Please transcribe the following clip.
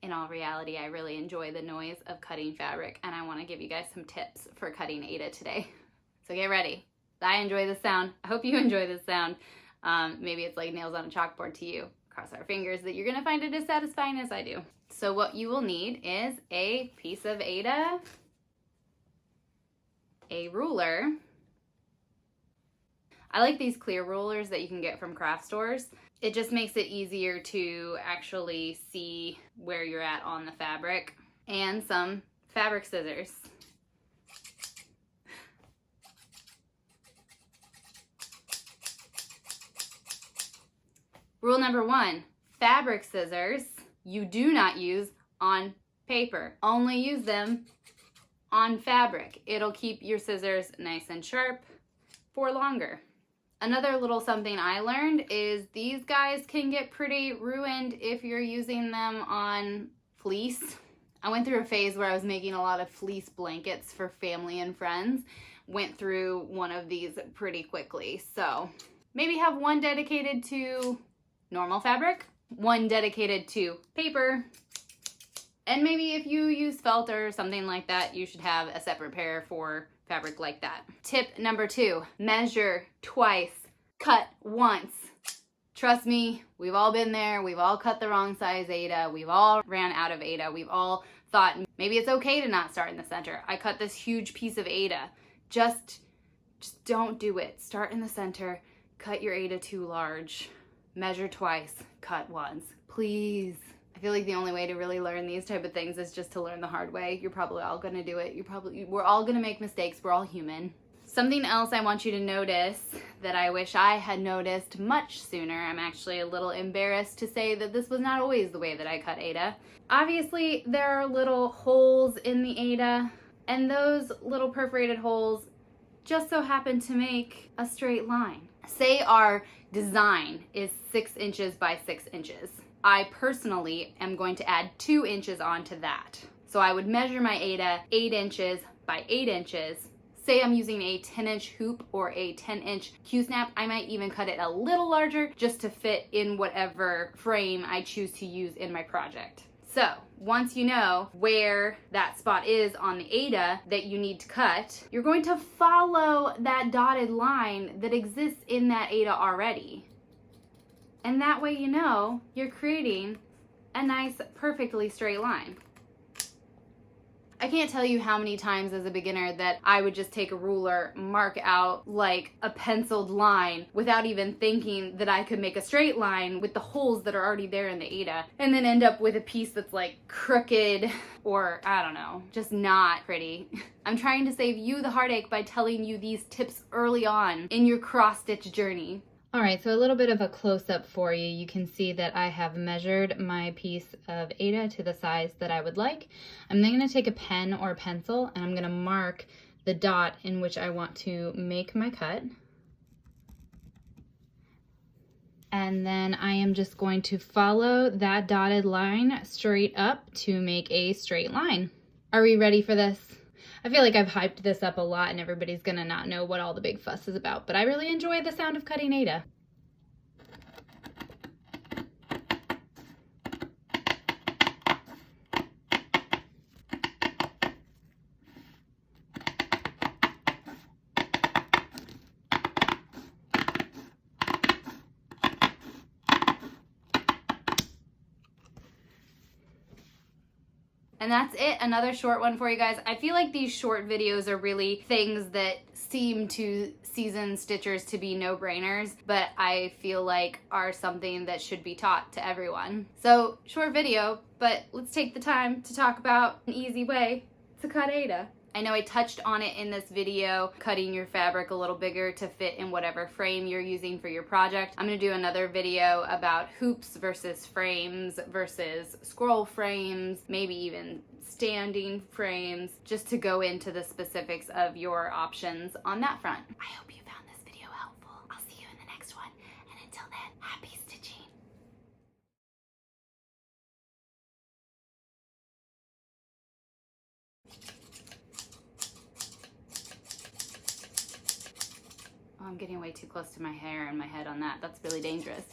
in all reality, I really enjoy the noise of cutting fabric, and I want to give you guys some tips for cutting Aida today. So get ready. I enjoy this sound. I hope you enjoy this sound. Maybe it's like nails on a chalkboard to you. Cross our fingers that you're gonna find it as satisfying as I do. So what you will need is a piece of Aida, a ruler. I like these clear rulers that you can get from craft stores. It just makes it easier to actually see where you're at on the fabric. And some fabric scissors. Rule number 1, fabric scissors you do not use on paper. Only use them on fabric. It'll keep your scissors nice and sharp for longer. Another little something I learned is these guys can get pretty ruined if you're using them on fleece. I went through a phase where I was making a lot of fleece blankets for family and friends. Went through one of these pretty quickly. So maybe have one dedicated to normal fabric, one dedicated to paper, and maybe if you use felt or something like that, you should have a separate pair for fabric like that. Tip number 2, measure twice, cut once. Trust me, we've all been there. We've all cut the wrong size Aida. We've all ran out of Aida. We've all thought maybe it's okay to not start in the center. I cut this huge piece of Aida. Just don't do it. Start in the center, cut your Aida too large. Measure twice, cut once, please. I feel like the only way to really learn these type of things is just to learn the hard way. You're probably all gonna do it. We're all gonna make mistakes. We're all human. Something else I want you to notice that I wish I had noticed much sooner. I'm actually a little embarrassed to say that this was not always the way that I cut Aida. Obviously, there are little holes in the Aida, and those little perforated holes just so happen to make a straight line. Say our design is 6 inches by 6 inches. I personally am going to add 2 inches onto that. So I would measure my Aida 8 inches by 8 inches. Say I'm using a 10-inch hoop or a 10-inch Q-snap, I might even cut it a little larger just to fit in whatever frame I choose to use in my project. So once you know where that spot is on the Aida that you need to cut, you're going to follow that dotted line that exists in that Aida already. And that way you know you're creating a nice, perfectly straight line. I can't tell you how many times as a beginner that I would just take a ruler, mark out like a penciled line without even thinking that I could make a straight line with the holes that are already there in the Aida, and then end up with a piece that's like crooked or I don't know, just not pretty. I'm trying to save you the heartache by telling you these tips early on in your cross-stitch journey. All right, so a little bit of a close-up for you. You can see that I have measured my piece of Aida to the size that I would like. I'm then going to take a pen or a pencil and I'm going to mark the dot in which I want to make my cut. And then I am just going to follow that dotted line straight up to make a straight line. Are we ready for this? I feel like I've hyped this up a lot and everybody's gonna not know what all the big fuss is about, but I really enjoy the sound of cutting Aida. And that's it, another short one for you guys. I feel like these short videos are really things that seem to seasoned stitchers to be no-brainers, but I feel like are something that should be taught to everyone. So, short video, but let's take the time to talk about an easy way to cut Aida. I know I touched on it in this video, cutting your fabric a little bigger to fit in whatever frame you're using for your project. I'm gonna do another video about hoops versus frames versus scroll frames, maybe even standing frames, just to go into the specifics of your options on that front. I hope you found this video helpful. I'll see you in the next one, and until then, happy stitching. Oh, I'm getting way too close to my hair and my head on that. That's really dangerous.